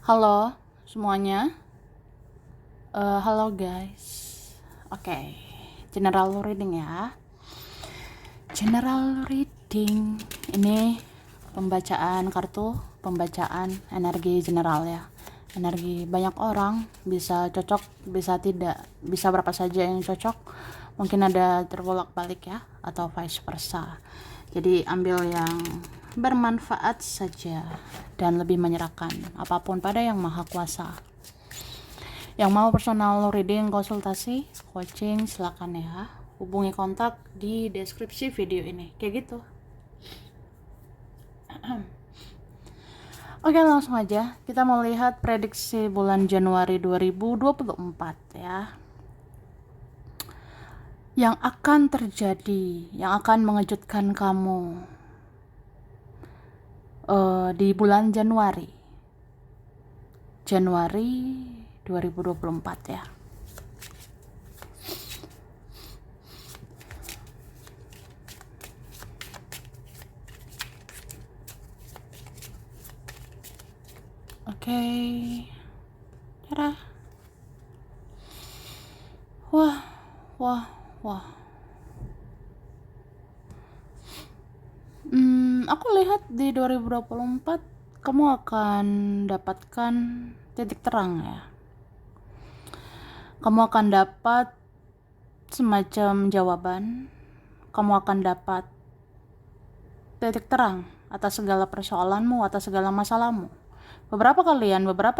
Halo semuanya, halo guys. Oke, general reading ya. General reading ini pembacaan kartu, pembacaan energi general ya. Energi banyak orang, bisa cocok, bisa tidak, bisa berapa saja yang cocok. Mungkin ada terbolak-balik ya, atau vice versa. Jadi ambil yang bermanfaat saja dan lebih menyerahkan apapun pada Yang Maha Kuasa. Yang mau personal reading, konsultasi, coaching, silakan ya. Hubungi kontak di deskripsi video ini. Kayak gitu. Oke, langsung aja. Kita mau lihat prediksi bulan Januari 2024 ya. Yang akan terjadi, yang akan mengejutkan kamu di bulan Januari 2024 ya. Oke. Cerah. Wah. Aku lihat di 2024 kamu akan dapatkan titik terang ya. Kamu akan dapat semacam jawaban. Kamu akan dapat titik terang atas segala persoalanmu, atas segala masalahmu. Beberapa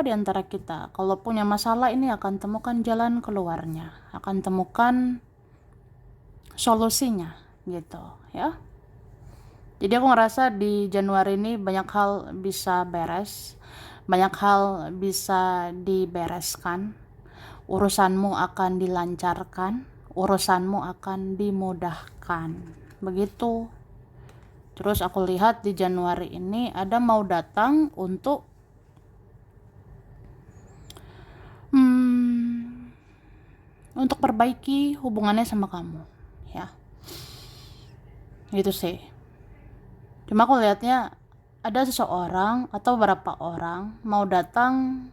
di antara kita, kalau punya masalah ini akan temukan jalan keluarnya, akan temukan solusinya gitu ya. Jadi aku ngerasa di Januari ini banyak hal bisa beres, banyak hal bisa dibereskan, urusanmu akan dilancarkan, urusanmu akan dimudahkan, begitu. Terus aku lihat di Januari ini ada mau datang untuk perbaiki hubungannya sama kamu ya, gitu sih. Cuma aku lihatnya ada seseorang atau beberapa orang mau datang,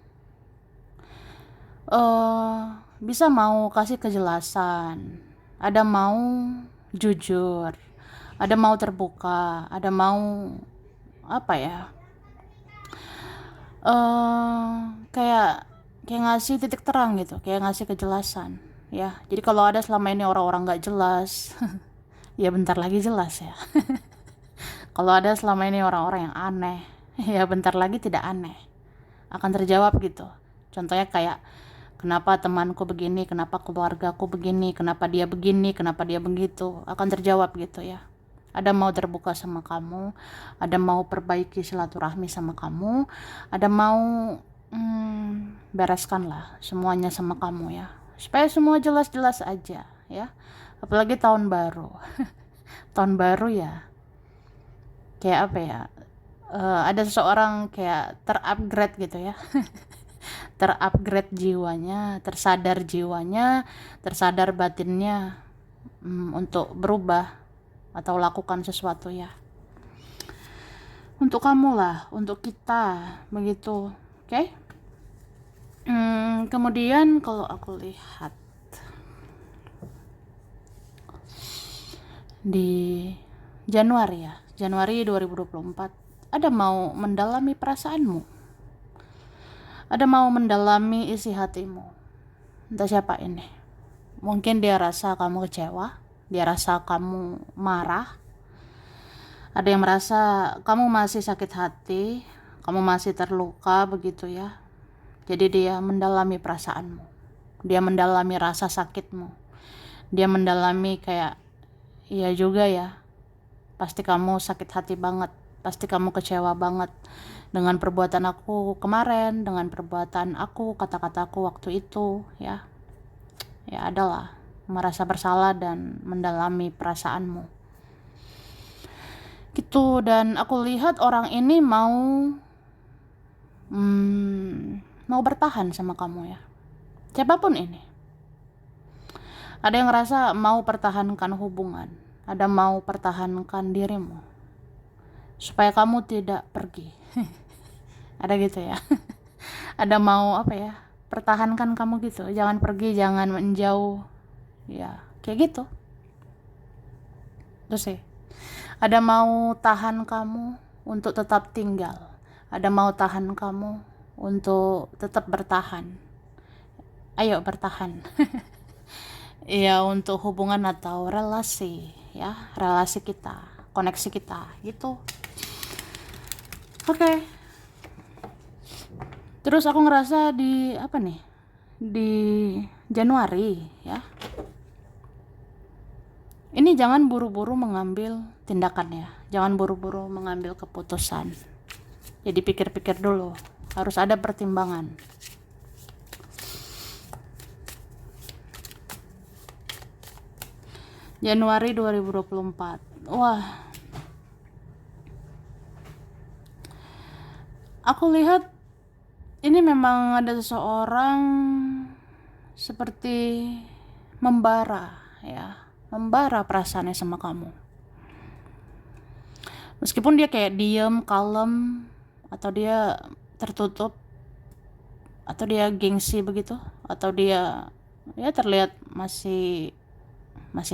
bisa mau kasih kejelasan, ada mau jujur, ada mau terbuka, ada mau apa ya, kayak ngasih titik terang gitu, kayak ngasih kejelasan ya. Jadi kalau ada selama ini orang-orang nggak jelas ya bentar lagi jelas ya. Kalau ada selama ini orang-orang yang aneh, ya bentar lagi tidak aneh, akan terjawab gitu. Contohnya kayak, kenapa temanku begini, kenapa keluargaku begini, kenapa dia begini, kenapa dia begitu, akan terjawab gitu ya. Ada mau terbuka sama kamu, ada mau perbaiki silaturahmi sama kamu, ada mau bereskan lah semuanya sama kamu ya, supaya semua jelas-jelas aja ya. Apalagi tahun baru. Tahun baru ya, kayak apa ya, ada seseorang kayak terupgrade gitu ya. Terupgrade jiwanya, tersadar batinnya, untuk berubah atau lakukan sesuatu ya, untuk kamu lah, untuk kita, begitu. Oke. Kemudian kalau aku lihat di Januari 2024 ada mau mendalami perasaanmu, ada mau mendalami isi hatimu. Entah siapa ini, mungkin dia rasa kamu kecewa, dia rasa kamu marah, ada yang merasa kamu masih sakit hati, kamu masih terluka begitu ya. Jadi dia mendalami perasaanmu, dia mendalami rasa sakitmu, dia mendalami kayak, iya juga ya, pasti kamu sakit hati banget, pasti kamu kecewa banget dengan perbuatan aku kemarin, dengan perbuatan aku, kata-kataku waktu itu ya. Ya adalah merasa bersalah dan mendalami perasaanmu gitu. Dan aku lihat orang ini mau bertahan sama kamu ya, siapapun ini. Ada yang ngerasa mau pertahankan hubungan, ada mau pertahankan dirimu supaya kamu tidak pergi. Ada gitu ya. ada mau apa ya, pertahankan kamu gitu, jangan pergi, jangan menjauh, ya kayak gitu. Terus sih ada mau tahan kamu untuk tetap tinggal, ada mau tahan kamu untuk tetap bertahan. Ayo bertahan. Ya untuk hubungan atau relasi, ya relasi kita, koneksi kita gitu. Oke. Terus aku ngerasa di apa nih, di Januari ya, ini jangan buru-buru mengambil tindakan ya, jangan buru-buru mengambil keputusan. Jadi pikir-pikir dulu, harus ada pertimbangan. Januari 2024. Wah, aku lihat ini memang ada seseorang seperti membara ya, membara perasaannya sama kamu. Meskipun dia kayak diem, kalem, atau dia tertutup, atau dia gengsi begitu, atau dia ya terlihat masih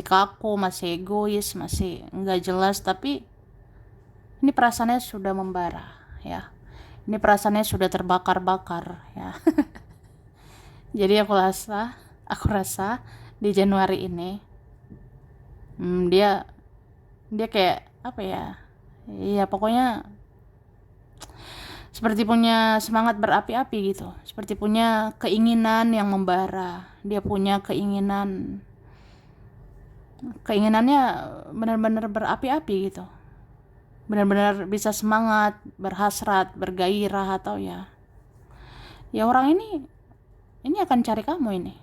kaku, masih egois, masih nggak jelas, tapi ini perasaannya sudah membara ya. Ini perasaannya sudah terbakar-bakar ya. Jadi aku rasa di Januari ini dia kayak apa ya? Iya pokoknya seperti punya semangat berapi-api gitu, seperti punya keinginan yang membara. Dia punya keinginannya benar-benar berapi-api gitu, benar-benar bisa semangat, berhasrat, bergairah, atau ya orang ini akan cari kamu. Ini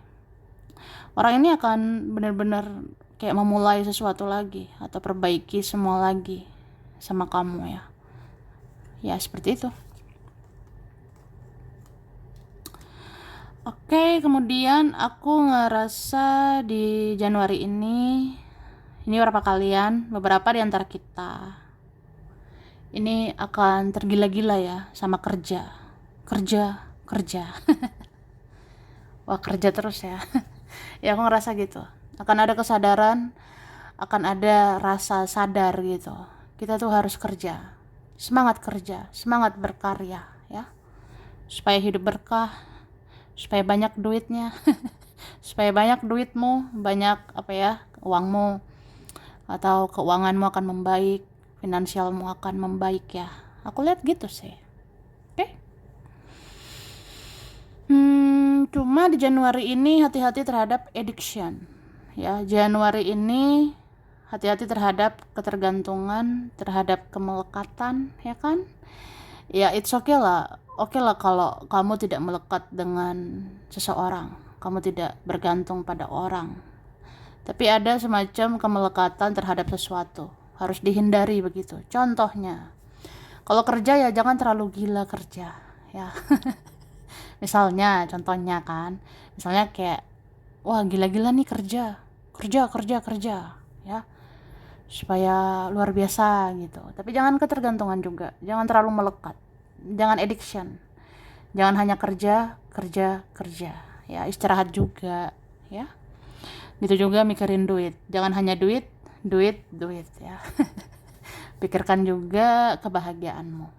orang ini akan benar-benar kayak memulai sesuatu lagi atau perbaiki semua lagi sama kamu ya seperti itu. Oke, kemudian aku ngerasa di Januari ini beberapa kalian, beberapa di antara kita ini akan tergila-gila ya sama kerja. Wah, kerja terus ya. Ya aku ngerasa gitu. Akan ada kesadaran, akan ada rasa sadar gitu. Kita tuh harus kerja. Semangat kerja, semangat berkarya ya. Supaya hidup berkah, supaya banyak duitnya. Supaya banyak duitmu, banyak apa ya, uangmu atau keuanganmu akan membaik, finansialmu akan membaik ya. Aku lihat gitu sih. Oke. Cuma di Januari ini hati-hati terhadap addiction. Ya, Januari ini hati-hati terhadap ketergantungan, terhadap kemelekatan, ya kan? Ya, it's okay lah. Oke lah kalau kamu tidak melekat dengan seseorang, kamu tidak bergantung pada orang. Tapi ada semacam kemelekatan terhadap sesuatu, harus dihindari begitu. Contohnya, kalau kerja ya jangan terlalu gila kerja, ya. Contohnya kayak, wah gila-gila nih kerja, ya, supaya luar biasa gitu. Tapi jangan ketergantungan juga, jangan terlalu melekat, jangan addiction, jangan hanya kerja, ya istirahat juga, ya. Gitu juga mikirin duit, jangan hanya duit ya. Pikirkan juga kebahagiaanmu,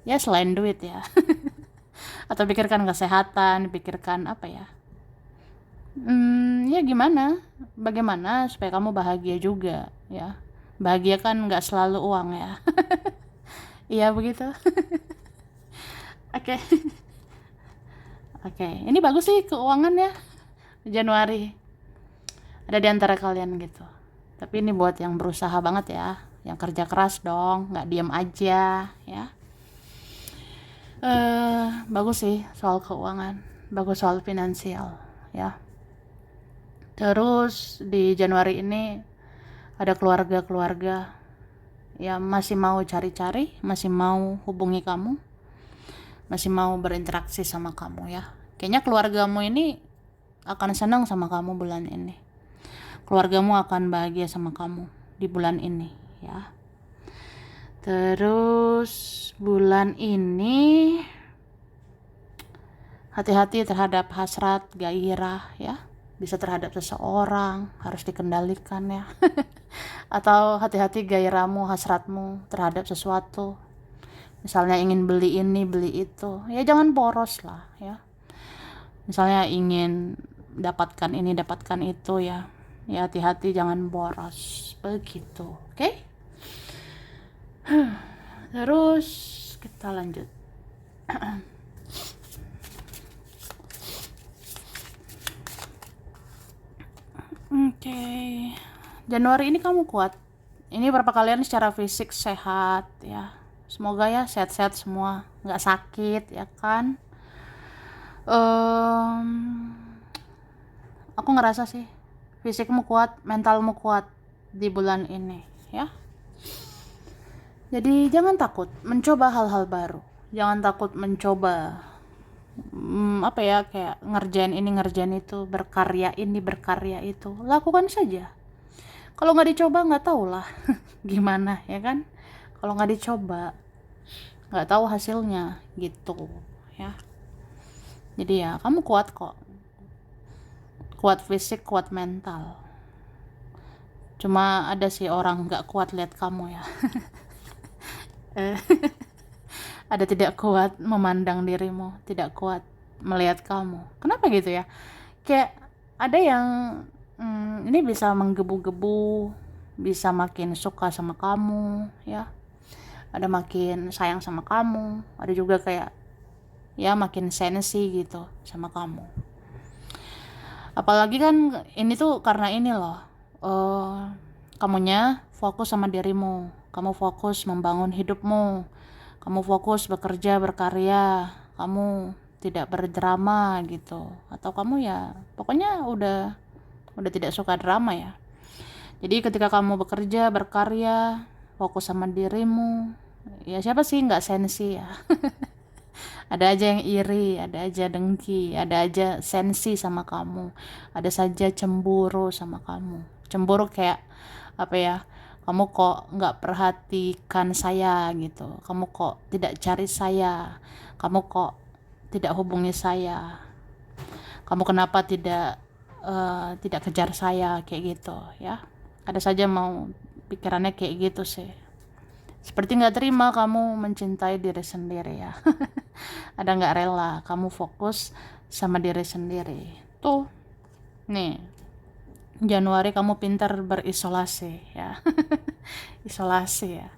ya selain duit ya. Atau pikirkan kesehatan, pikirkan apa ya, ya bagaimana supaya kamu bahagia juga ya. Bahagia kan nggak selalu uang ya. Iya begitu. Oke. Oke, ini bagus sih keuangan ya Januari. Ada di antara kalian gitu. Tapi ini buat yang berusaha banget ya, yang kerja keras dong, nggak diam aja ya. Bagus sih soal keuangan, bagus soal finansial ya. Terus di Januari ini ada keluarga yang masih mau cari-cari, masih mau hubungi kamu, masih mau berinteraksi sama kamu ya. Kayaknya keluargamu ini akan senang sama kamu bulan ini. Keluargamu akan bahagia sama kamu di bulan ini ya. Terus bulan ini Hati-hati terhadap hasrat, gairah ya. Bisa terhadap seseorang, harus dikendalikan ya. Atau hati-hati gairahmu, hasratmu terhadap sesuatu. Misalnya ingin beli ini, beli itu. Ya jangan boros lah ya. Misalnya ingin dapatkan ini, dapatkan itu ya. Ya hati-hati jangan boros. Begitu. Oke? Terus kita lanjut. Oke. Januari ini kamu kuat. Ini berapa kalian secara fisik sehat ya. Semoga ya sehat-sehat semua, nggak sakit ya kan. Aku ngerasa sih fisikmu kuat, mentalmu kuat di bulan ini ya. Jadi jangan takut mencoba hal-hal baru. Jangan takut mencoba apa ya, kayak ngerjain ini ngerjain itu, berkarya ini berkarya itu. Lakukan saja. Kalau nggak dicoba nggak tahu lah gimana ya kan. Kalau nggak dicoba nggak tahu hasilnya gitu ya. Jadi ya kamu kuat kok. Kuat fisik, kuat mental. Cuma ada sih orang nggak kuat lihat kamu ya. Ada tidak kuat memandang dirimu, tidak kuat melihat kamu. Kenapa gitu ya? Kayak ada yang ini bisa menggebu-gebu, bisa makin suka sama kamu ya. Ada makin sayang sama kamu, ada juga kayak ya makin sensi gitu sama kamu. Apalagi kan ini tuh karena ini loh, kamunya fokus sama dirimu, kamu fokus membangun hidupmu, kamu fokus bekerja berkarya, kamu tidak berdrama gitu, atau kamu ya pokoknya udah tidak suka drama ya. Jadi ketika kamu bekerja berkarya fokus sama dirimu, ya siapa sih nggak sensi ya. Ada aja yang iri, ada aja dengki, ada aja sensi sama kamu, ada saja cemburu sama kamu. Cemburu kayak apa ya, kamu kok nggak perhatikan saya gitu, kamu kok tidak cari saya, kamu kok tidak hubungi saya, kamu kenapa tidak kejar saya, kayak gitu ya. Ada saja mau pikirannya kayak gitu sih. Seperti nggak terima kamu mencintai diri sendiri ya. Ada nggak rela kamu fokus sama diri sendiri. Tuh, nih, Januari kamu pintar berisolasi ya. Isolasi ya.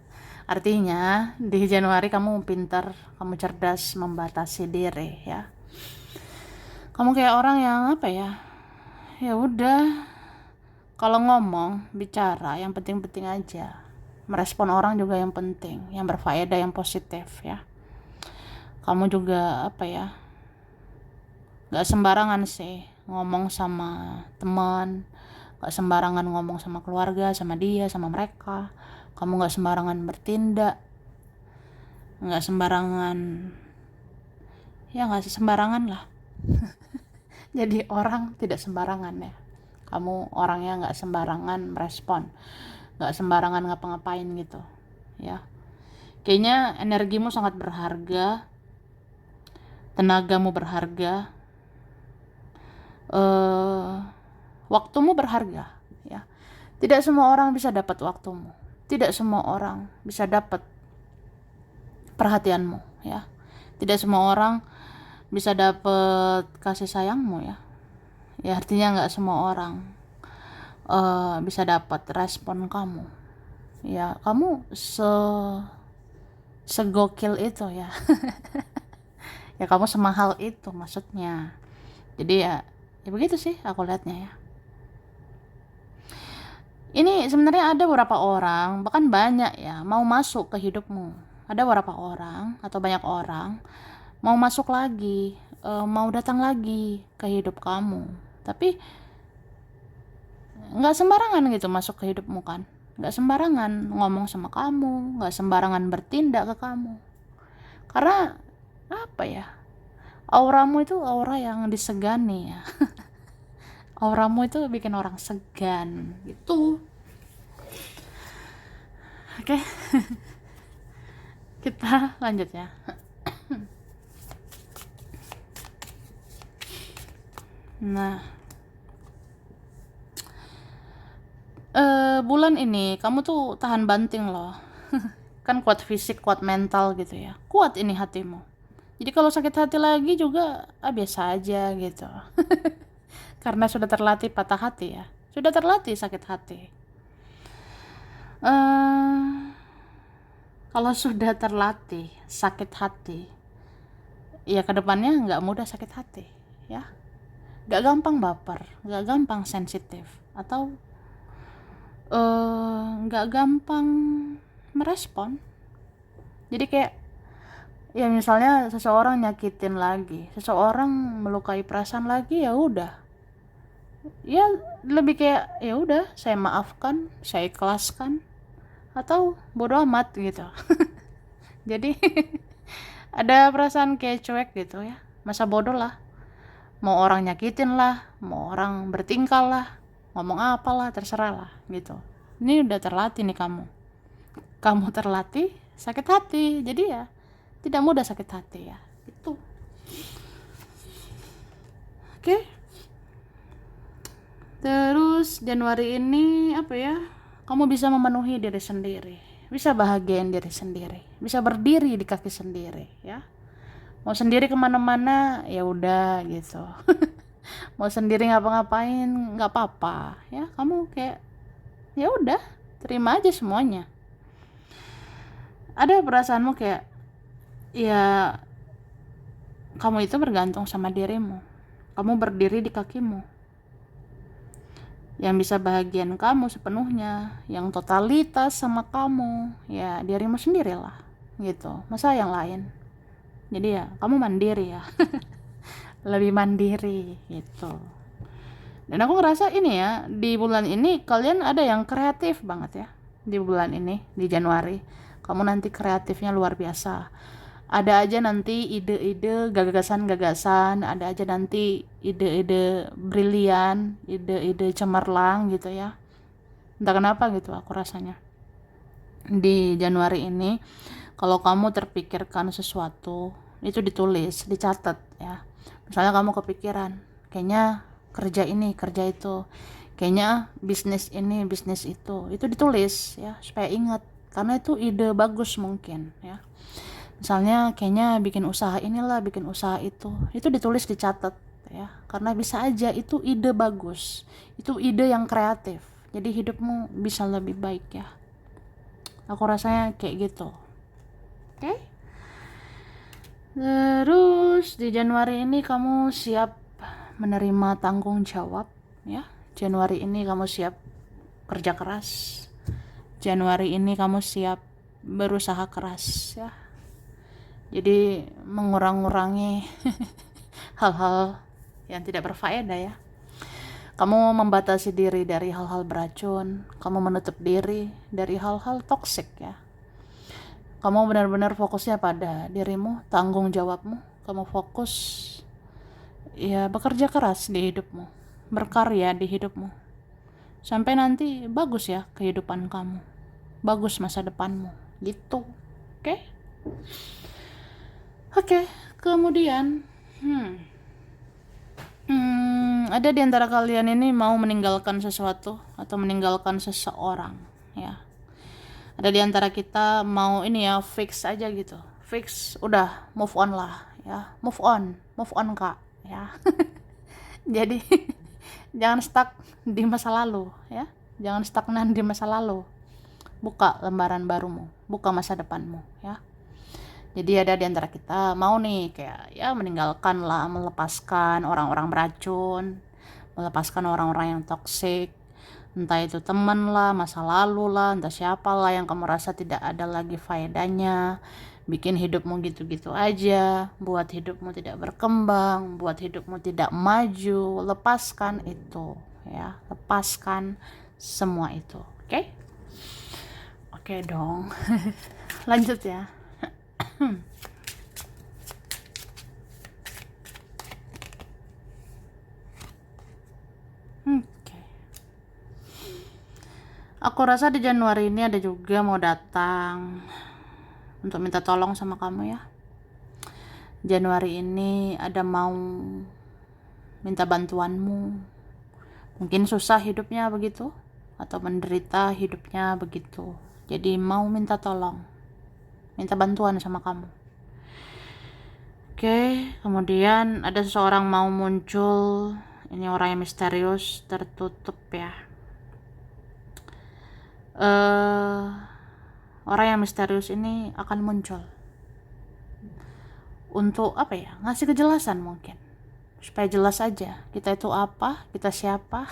Artinya di Januari kamu pintar, kamu cerdas membatasi diri ya. Kamu kayak orang yang apa ya? Ya udah, kalau ngomong, bicara yang penting-penting aja. Merespon orang juga yang penting, yang berfaedah, yang positif ya. Kamu juga apa ya, gak sembarangan sih ngomong sama teman, gak sembarangan ngomong sama keluarga, sama dia, sama mereka. Kamu gak sembarangan bertindak, gak sembarangan, ya gak sembarangan lah. Jadi orang tidak sembarangan ya. Kamu orangnya gak sembarangan merespon, gak sembarangan ngapa-ngapain gitu ya. Kayaknya energimu sangat berharga, tenagamu berharga, waktumu berharga ya. Tidak semua orang bisa dapat waktumu, tidak semua orang bisa dapat perhatianmu ya. Tidak semua orang bisa dapat kasih sayangmu ya. Ya artinya nggak semua orang bisa dapat respon kamu ya. Kamu segokil itu ya. Ya kamu semahal itu maksudnya. Jadi ya begitu sih aku lihatnya ya. Ini sebenarnya ada beberapa orang, bahkan banyak ya, mau masuk ke hidupmu. Ada beberapa orang atau banyak orang mau masuk lagi, mau datang lagi ke hidup kamu. Tapi nggak sembarangan gitu masuk ke hidupmu kan. Nggak sembarangan ngomong sama kamu, nggak sembarangan bertindak ke kamu. Karena apa ya, auramu itu aura yang disegani ya. Auramu itu bikin orang segan gitu. Oke. Kita lanjut ya. Nah, bulan ini kamu tuh tahan banting loh. Kan kuat fisik, kuat mental gitu ya. Kuat ini hatimu. Jadi kalau sakit hati lagi juga biasa aja gitu. Karena sudah terlatih patah hati ya. Sudah terlatih sakit hati. eh Kalau sudah terlatih sakit hati, ya kedepannya nggak mudah sakit hati, ya. Nggak gampang baper, nggak gampang sensitif, atau nggak gampang merespon. Jadi kayak, ya misalnya seseorang nyakitin lagi, seseorang melukai perasaan lagi, ya udah, ya lebih kayak ya udah saya maafkan, saya ikhlaskan, atau bodo amat gitu. Jadi ada perasaan kayak cuek gitu ya, masa bodoh lah, mau orang nyakitin lah, mau orang bertingkah lah, ngomong apalah, terserah lah gitu. Ini udah terlatih nih kamu terlatih sakit hati, jadi ya tidak mudah sakit hati ya itu. Oke. Terus Januari ini apa ya, kamu bisa memenuhi diri sendiri, bisa bahagiain diri sendiri, bisa berdiri di kaki sendiri ya. Mau sendiri kemana-mana ya udah gitu. Mau sendiri ngapa-ngapain nggak apa-apa ya, kamu kayak ya udah terima aja semuanya. Ada perasaanmu kayak ya kamu itu bergantung sama dirimu, kamu berdiri di kakimu. Yang bisa bahagian kamu sepenuhnya, yang totalitas sama kamu ya dirimu sendirilah gitu, masa yang lain. Jadi ya kamu mandiri ya. Lebih mandiri gitu. Dan aku ngerasa ini ya, di bulan ini kalian ada yang kreatif banget ya. Di bulan ini, di Januari, kamu nanti kreatifnya luar biasa. Ada aja nanti ide-ide, gagasan-gagasan, ada aja nanti ide-ide brilian, ide-ide cemerlang gitu ya. Entah kenapa gitu aku rasanya. Di Januari ini, kalau kamu terpikirkan sesuatu, itu ditulis, dicatat ya. Misalnya kamu kepikiran, kayaknya kerja ini, kerja itu, kayaknya bisnis ini, bisnis itu ditulis ya, supaya ingat, karena itu ide bagus mungkin ya. Misalnya kayaknya bikin usaha inilah, bikin usaha itu ditulis, dicatat ya, karena bisa aja itu ide bagus, itu ide yang kreatif, jadi hidupmu bisa lebih baik ya. Aku rasanya kayak gitu. Oke. Terus di Januari ini kamu siap menerima tanggung jawab ya. Januari ini kamu siap kerja keras. Januari ini kamu siap berusaha keras ya. Jadi mengurangi hal-hal yang tidak berfaedah ya. Kamu membatasi diri dari hal-hal beracun, kamu menutup diri dari hal-hal toksik ya. Kamu benar-benar fokusnya pada dirimu, tanggung jawabmu. Kamu fokus ya bekerja keras di hidupmu, berkarya di hidupmu. Sampai nanti bagus ya kehidupan kamu, bagus masa depanmu, gitu. Oke? Oke, kemudian ada di antara kalian ini mau meninggalkan sesuatu atau meninggalkan seseorang ya. Ada di antara kita mau ini ya, fix aja gitu, fix udah move on lah ya, move on kak ya. Jadi jangan stuck di masa lalu ya, jangan stagnan di masa lalu, buka lembaran barumu, buka masa depanmu ya. Jadi ada di antara kita mau nih kayak ya meninggalkan lah, melepaskan orang-orang beracun, melepaskan orang-orang yang toksik, entah itu teman lah, masa lalu lah, entah siapa lah yang kamu rasa tidak ada lagi faedahnya, bikin hidupmu gitu-gitu aja, buat hidupmu tidak berkembang, buat hidupmu tidak maju. Lepaskan itu ya, lepaskan semua itu. Oke? Oke dong. Lanjut ya. Oke. Aku rasa di Januari ini ada juga mau datang untuk minta tolong sama kamu ya. Januari ini ada mau minta bantuanmu. Mungkin susah hidupnya begitu, atau menderita hidupnya begitu. Jadi mau minta tolong, minta bantuan sama kamu. Oke, kemudian ada seseorang mau muncul. Ini orang yang misterius, tertutup ya. Orang yang misterius ini akan muncul untuk apa ya, ngasih kejelasan mungkin, supaya jelas aja kita itu apa, kita siapa,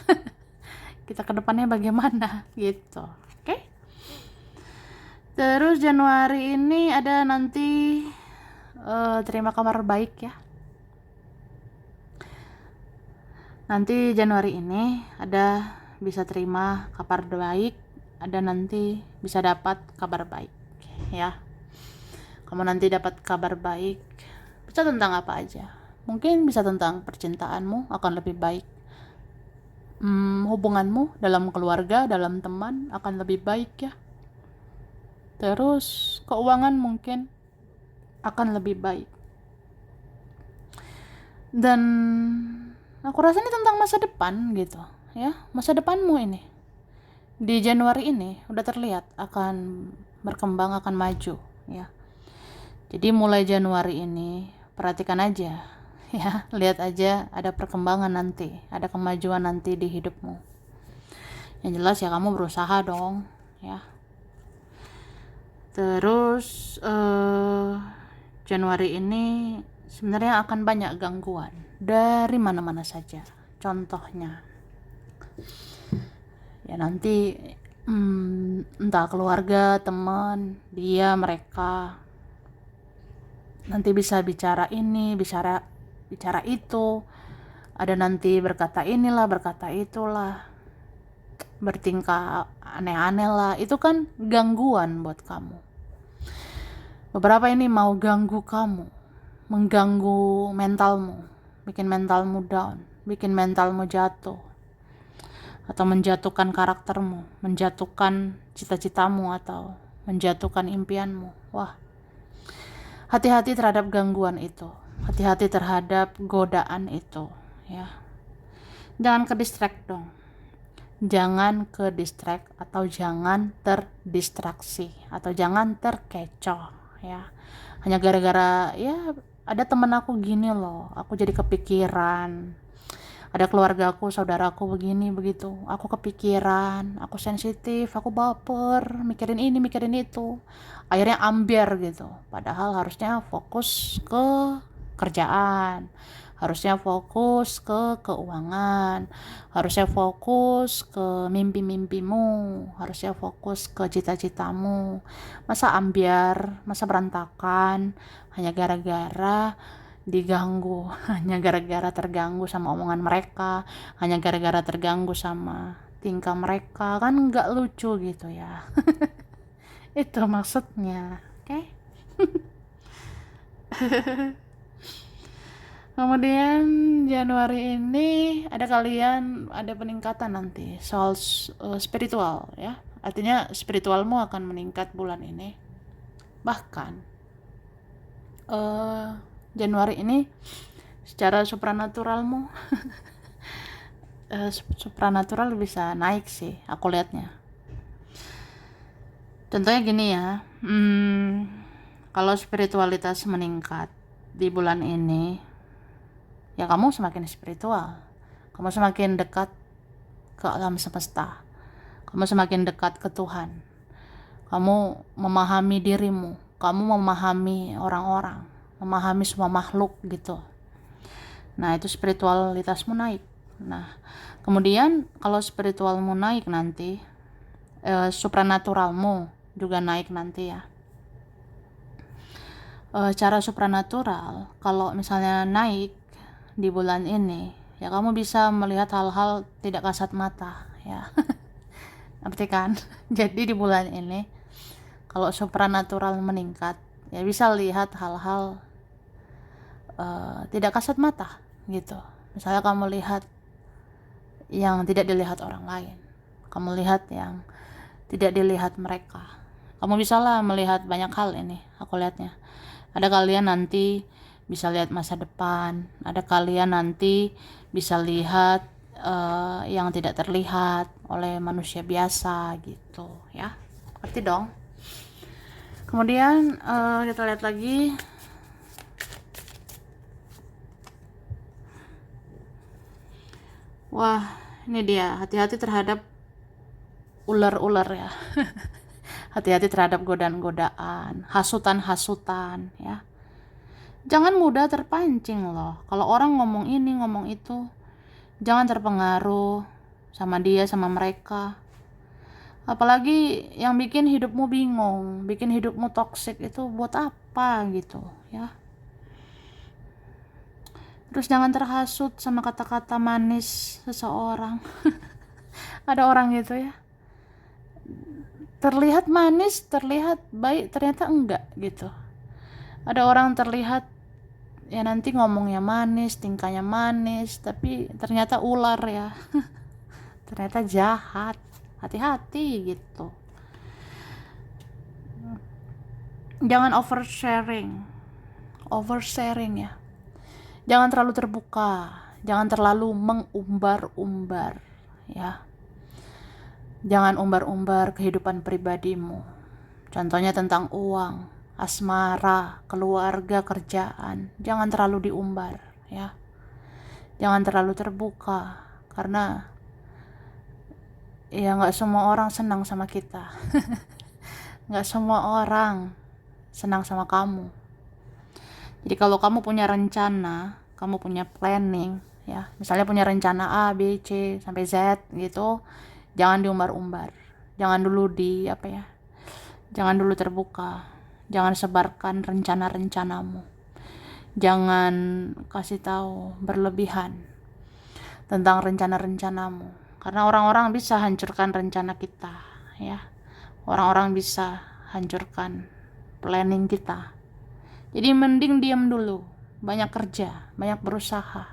kita kedepannya bagaimana gitu. Oke. Terus Januari ini ada nanti terima kabar baik ya. Nanti Januari ini ada bisa terima kabar baik, ada nanti bisa dapat kabar baik ya. Kamu nanti dapat kabar baik, bisa tentang apa aja. Mungkin bisa tentang percintaanmu akan lebih baik. Hubunganmu dalam keluarga, dalam teman akan lebih baik ya. Terus keuangan mungkin akan lebih baik. Dan aku rasa ini tentang masa depan gitu ya. Masa depanmu ini di Januari ini udah terlihat akan berkembang, akan maju ya. Jadi mulai Januari ini perhatikan aja ya, lihat aja ada perkembangan nanti, ada kemajuan nanti di hidupmu. Yang jelas ya kamu berusaha dong ya. Terus Januari ini sebenarnya akan banyak gangguan dari mana-mana saja. Contohnya ya nanti entah keluarga, teman, mereka nanti bisa bicara ini, bicara itu, ada nanti berkata inilah, berkata itulah, bertingkah aneh-aneh lah. Itu kan gangguan buat kamu. Beberapa ini mau ganggu kamu, mengganggu mentalmu, bikin mentalmu down, bikin mentalmu jatuh, atau menjatuhkan karaktermu, menjatuhkan cita-citamu, atau menjatuhkan impianmu. Wah, hati-hati terhadap gangguan itu, hati-hati terhadap godaan itu ya. Jangan ke distract dong, jangan ke distract, atau jangan terdistraksi, atau jangan terkecoh ya, hanya gara-gara ya ada temen aku gini loh, aku jadi kepikiran, ada keluargaku, saudaraku begini begitu, aku kepikiran, aku sensitif, aku baper, mikirin ini mikirin itu, akhirnya ambiar gitu. Padahal harusnya fokus ke kerjaan, harusnya fokus ke keuangan, harusnya fokus ke mimpi-mimpimu, harusnya fokus ke cita-citamu. Masa ambiar, masa berantakan hanya gara-gara diganggu, hanya gara-gara terganggu sama omongan mereka, hanya gara-gara terganggu sama tingkah mereka, kan nggak lucu gitu ya. Itu maksudnya, oke? Kemudian Januari ini ada peningkatan nanti soal spiritual ya, artinya spiritualmu akan meningkat bulan ini. Bahkan Januari ini secara supranaturalmu supranatural bisa naik sih, aku lihatnya. Contohnya gini ya, kalau spiritualitas meningkat di bulan ini, ya kamu semakin spiritual, kamu semakin dekat ke alam semesta, kamu semakin dekat ke Tuhan, kamu memahami dirimu, kamu memahami orang-orang, memahami semua makhluk gitu. Nah itu spiritualitasmu naik. Nah kemudian kalau spiritualmu naik nanti, supranaturalmu juga naik nanti ya. Cara supranatural kalau misalnya naik di bulan ini, ya kamu bisa melihat hal-hal tidak kasat mata ya. Ngerti kan? Jadi di bulan ini kalau supranatural meningkat, ya bisa lihat hal-hal tidak kasat mata gitu. Misalnya kamu lihat yang tidak dilihat orang lain, kamu lihat yang tidak dilihat mereka. Kamu bisalah melihat banyak hal ini, aku lihatnya. Ada kalian nanti bisa lihat masa depan. Ada kalian nanti bisa lihat yang tidak terlihat oleh manusia biasa gitu ya. Ngerti dong? Kemudian kita lihat lagi. Wah, ini dia, hati-hati terhadap ular-ular ya. Hati-hati terhadap godaan-godaan, hasutan-hasutan ya. Jangan mudah terpancing loh. Kalau orang ngomong ini, ngomong itu, jangan terpengaruh sama dia, sama mereka. Apalagi yang bikin hidupmu bingung, bikin hidupmu toksik itu buat apa gitu ya. Terus jangan terhasut sama kata-kata manis seseorang. Ada orang gitu ya, terlihat manis, terlihat baik, ternyata enggak gitu. Ada orang terlihat ya nanti ngomongnya manis, tingkahnya manis, tapi ternyata ular ya. Ternyata jahat. Hati-hati gitu. Jangan oversharing ya. Jangan terlalu terbuka, jangan terlalu mengumbar-umbar ya. Jangan umbar-umbar kehidupan pribadimu. Contohnya tentang uang, asmara, keluarga, kerjaan. Jangan terlalu diumbar ya. Jangan terlalu terbuka, karena ya nggak semua orang senang sama kita. Nggak semua orang senang sama kamu. Jadi kalau kamu punya rencana, kamu punya planning ya, misalnya punya rencana A, B, C sampai Z gitu, jangan diumbar-umbar. Jangan dulu jangan dulu terbuka. Jangan sebarkan rencana-rencanamu. Jangan kasih tahu berlebihan tentang rencana-rencanamu, karena orang-orang bisa hancurkan rencana kita ya. Orang-orang bisa hancurkan planning kita. Jadi mending diam dulu, banyak kerja, banyak berusaha,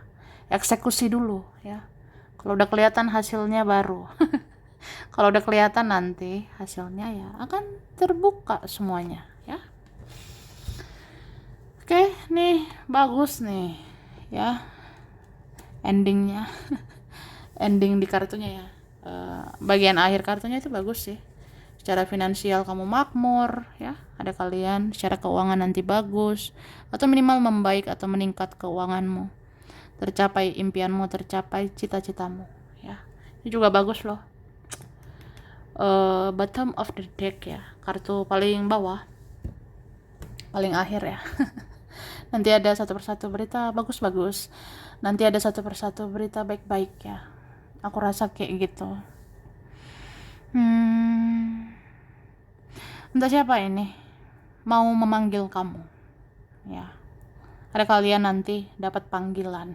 eksekusi dulu ya. Kalau udah kelihatan hasilnya baru. Kalau udah kelihatan nanti hasilnya ya akan terbuka semuanya ya. Oke, nih bagus nih ya endingnya. Ending di kartunya ya. Bagian akhir kartunya itu bagus sih. Secara finansial kamu makmur ya, ada kalian secara keuangan nanti bagus, atau minimal membaik atau meningkat keuanganmu, tercapai impianmu, tercapai cita-citamu ya. Ini juga bagus loh. Bottom of the deck ya, kartu paling bawah, paling akhir ya. Nanti ada satu persatu berita bagus-bagus, nanti ada satu persatu berita baik-baik ya. Aku rasa kayak gitu. Entah siapa ini mau memanggil kamu ya. Ada kalian nanti dapat panggilan.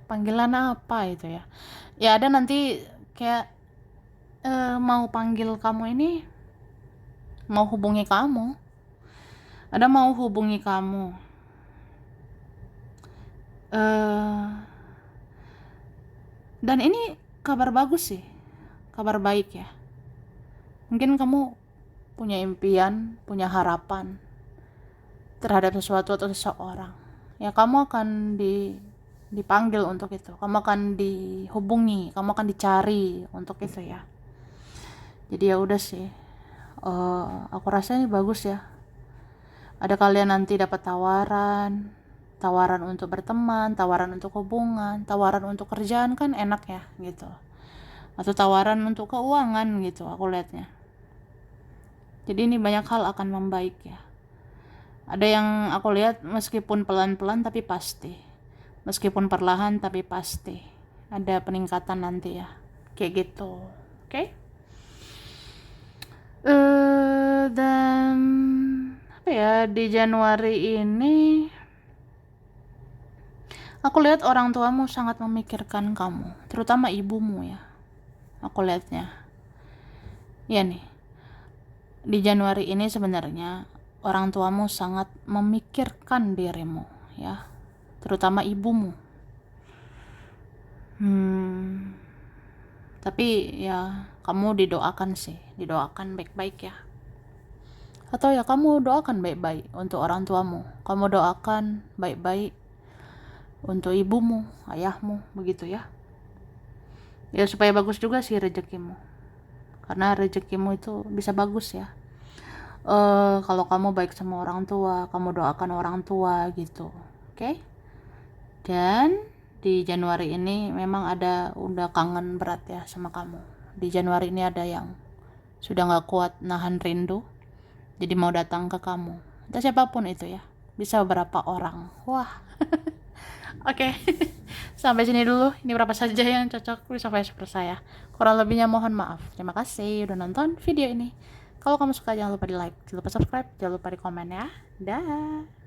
Panggilan apa itu ya? Ya ada nanti kayak mau panggil kamu ini, mau hubungi kamu. Ada mau hubungi kamu. Dan ini kabar bagus sih, kabar baik ya. Mungkin kamu punya impian, punya harapan terhadap sesuatu atau seseorang ya, kamu akan dipanggil untuk itu, kamu akan dihubungi, kamu akan dicari untuk itu ya. Jadi ya udah sih, aku rasa ini bagus ya. Ada kalian nanti dapat tawaran untuk berteman, tawaran untuk hubungan, tawaran untuk kerjaan, kan enak ya gitu, atau tawaran untuk keuangan gitu aku lihatnya. Jadi ini banyak hal akan membaik ya. Ada yang aku lihat meskipun pelan-pelan tapi pasti, meskipun perlahan tapi pasti ada peningkatan nanti ya, kayak gitu. Oke? Dan apa ya, di Januari ini aku lihat orang tuamu sangat memikirkan kamu, terutama ibumu ya. Aku lihatnya. Ya nih, di Januari ini sebenarnya orang tuamu sangat memikirkan dirimu ya, terutama ibumu. Tapi ya kamu didoakan sih, didoakan baik-baik ya. Atau ya kamu doakan baik-baik untuk orang tuamu, kamu doakan baik-baik untuk ibumu, ayahmu, begitu ya. Ya supaya bagus juga sih rezekimu, karena rezekimu itu bisa bagus ya. Kalau kamu baik sama orang tua, kamu doakan orang tua gitu, oke? Dan di Januari ini memang udah kangen berat ya sama kamu. Di Januari ini ada yang sudah nggak kuat nahan rindu, jadi mau datang ke kamu. Entah siapapun itu ya, bisa beberapa orang. Wah, oke. Sampai sini dulu. Ini berapa saja yang cocok bisa super saya. Kurang lebihnya mohon maaf. Terima kasih udah nonton video ini. Kalau kamu suka jangan lupa di like, jangan lupa subscribe, jangan lupa di komen ya. Dah.